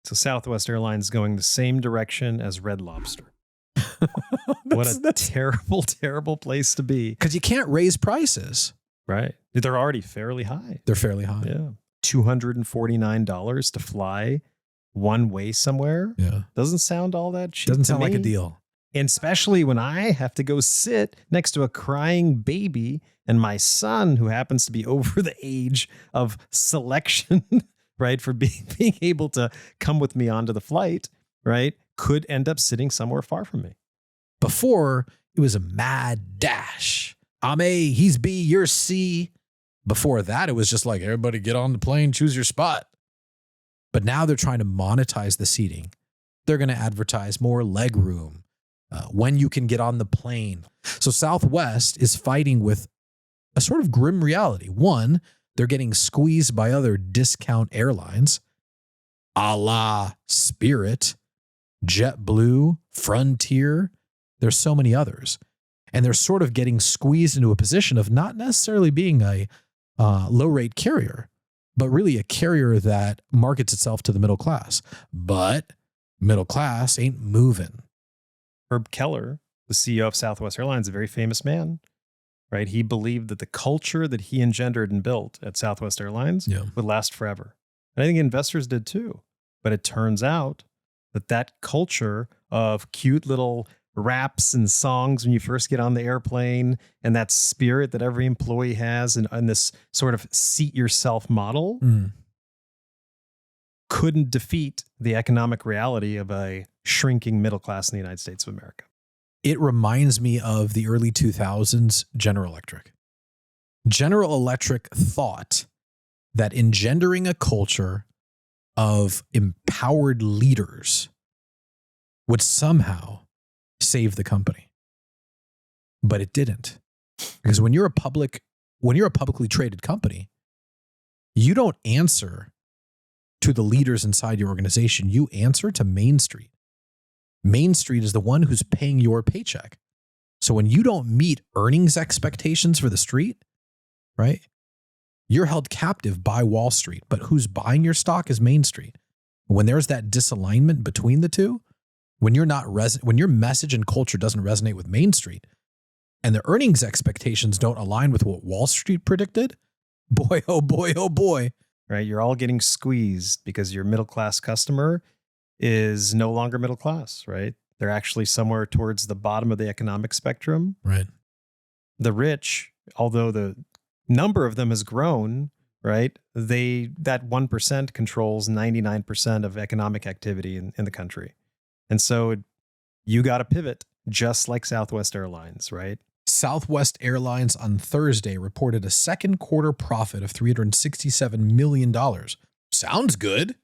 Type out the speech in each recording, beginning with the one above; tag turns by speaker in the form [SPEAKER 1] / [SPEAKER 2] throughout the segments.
[SPEAKER 1] So Southwest Airlines is going the same direction as Red Lobster. What a terrible, terrible place to be.
[SPEAKER 2] Because you can't raise prices.
[SPEAKER 1] Right. They're already fairly high.
[SPEAKER 2] They're fairly high.
[SPEAKER 1] Yeah. $249 to fly one way somewhere.
[SPEAKER 2] Yeah.
[SPEAKER 1] Doesn't sound all that cheap.
[SPEAKER 2] Doesn't sound
[SPEAKER 1] to
[SPEAKER 2] like a
[SPEAKER 1] me.
[SPEAKER 2] deal.
[SPEAKER 1] And especially when I have to go sit next to a crying baby and my son, who happens to be over the age of selection, right, for being able to come with me onto the flight, right, could end up sitting somewhere far from me.
[SPEAKER 2] Before, it was a mad dash. I'm A, he's B, you're C. Before that, it was just like, everybody get on the plane, choose your spot. But now they're trying to monetize the seating. They're going to advertise more leg room, when you can get on the plane. So Southwest is fighting with a sort of grim reality. One, they're getting squeezed by other discount airlines, a la Spirit, JetBlue, Frontier. There's so many others. And they're sort of getting squeezed into a position of not necessarily being a low-rate carrier, but really a carrier that markets itself to the middle class. But middle class ain't moving.
[SPEAKER 1] Herb Keller, the CEO of Southwest Airlines, a very famous man, right? He believed that the culture that he engendered and built at Southwest Airlines would last forever. And I think investors did too. But it turns out that that culture of cute little raps and songs when you first get on the airplane, and that spirit that every employee has, and this sort of seat yourself model couldn't defeat the economic reality of a shrinking middle class in the United States of America.
[SPEAKER 2] It reminds me of the early 2000s General Electric. General Electric thought that engendering a culture of empowered leaders would somehow save the company. But it didn't. Because when you're a publicly traded company, you don't answer to the leaders inside your organization. You answer to Main Street. Main Street is the one who's paying your paycheck. So when you don't meet earnings expectations for the street, right? You're held captive by Wall Street, but who's buying your stock is Main Street. When there's that disalignment between the two, when your message and culture doesn't resonate with Main Street, and the earnings expectations don't align with what Wall Street predicted, boy, oh boy, oh boy.
[SPEAKER 1] Right? You're all getting squeezed because your middle class customer is no longer middle class, right? They're actually somewhere towards the bottom of the economic spectrum.
[SPEAKER 2] Right.
[SPEAKER 1] The rich, although the number of them has grown, right? That 1% controls 99% of economic activity in the country. And so you got to pivot just like Southwest Airlines, right?
[SPEAKER 2] Southwest Airlines on Thursday reported a second quarter profit of $367 million. Sounds good.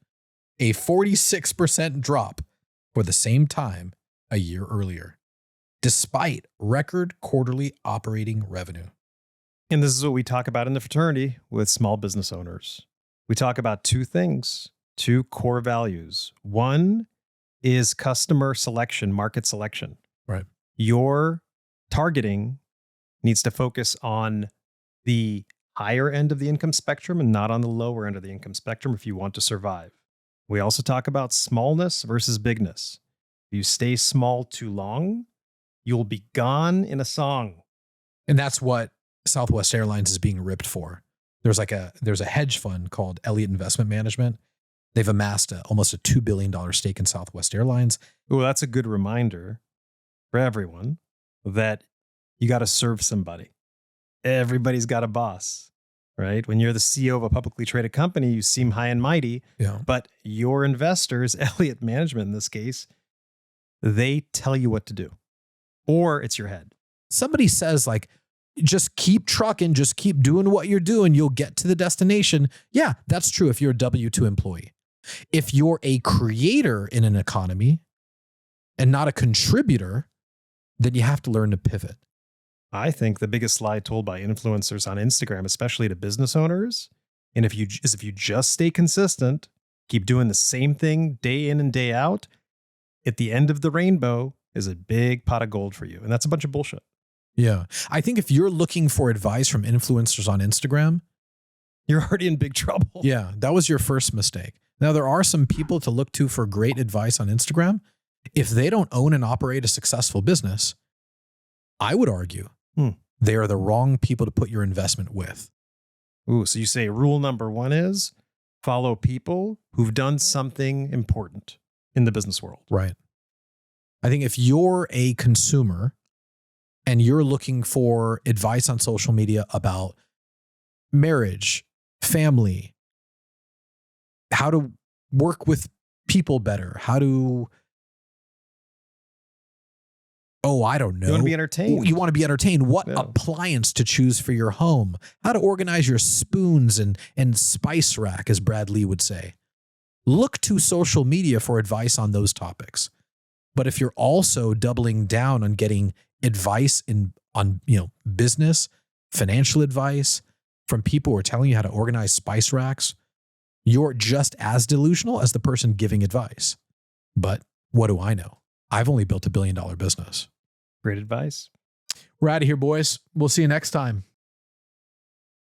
[SPEAKER 2] A 46% drop for the same time a year earlier, despite record quarterly operating revenue.
[SPEAKER 1] And this is what we talk about in the fraternity with small business owners. We talk about two things, two core values. One is customer selection, market selection.
[SPEAKER 2] Right.
[SPEAKER 1] Your targeting needs to focus on the higher end of the income spectrum and not on the lower end of the income spectrum if you want to survive. We also talk about smallness versus bigness. If you stay small too long, you'll be gone in a song.
[SPEAKER 2] And that's what Southwest Airlines is being ripped for. There's a hedge fund called Elliott Investment Management. They've amassed almost a $2 billion stake in Southwest Airlines.
[SPEAKER 1] Well, that's a good reminder for everyone that you got to serve somebody. Everybody's got a boss, right? When you're the CEO of a publicly traded company, you seem high and mighty, but your investors, Elliott Management in this case, they tell you what to do, or it's your head.
[SPEAKER 2] Somebody says like, just keep trucking, just keep doing what you're doing. You'll get to the destination. Yeah, that's true if you're a W-2 employee. If you're a creator in an economy and not a contributor, then you have to learn to pivot.
[SPEAKER 1] I think the biggest lie told by influencers on Instagram, especially to business owners, and if you just stay consistent, keep doing the same thing day in and day out, at the end of the rainbow is a big pot of gold for you. And that's a bunch of bullshit.
[SPEAKER 2] Yeah. I think if you're looking for advice from influencers on Instagram,
[SPEAKER 1] you're already in big trouble.
[SPEAKER 2] Yeah. That was your first mistake. Now, there are some people to look to for great advice on Instagram. If they don't own and operate a successful business, I would argue they are the wrong people to put your investment with.
[SPEAKER 1] Ooh, so you say rule number one is follow people who've done something important in the business world.
[SPEAKER 2] Right. I think if you're a consumer and you're looking for advice on social media about marriage, family, how to work with people better, how to, I don't know.
[SPEAKER 1] You want to be entertained.
[SPEAKER 2] You want to be entertained. What appliance to choose for your home, how to organize your spoons and spice rack, as Brad Lee would say. Look to social media for advice on those topics. But if you're also doubling down on getting advice on business, financial advice from people who are telling you how to organize spice racks, you're just as delusional as the person giving advice. But what do I know? I've only built $1 billion business.
[SPEAKER 1] Great advice.
[SPEAKER 2] We're out of here, boys. We'll see you next time.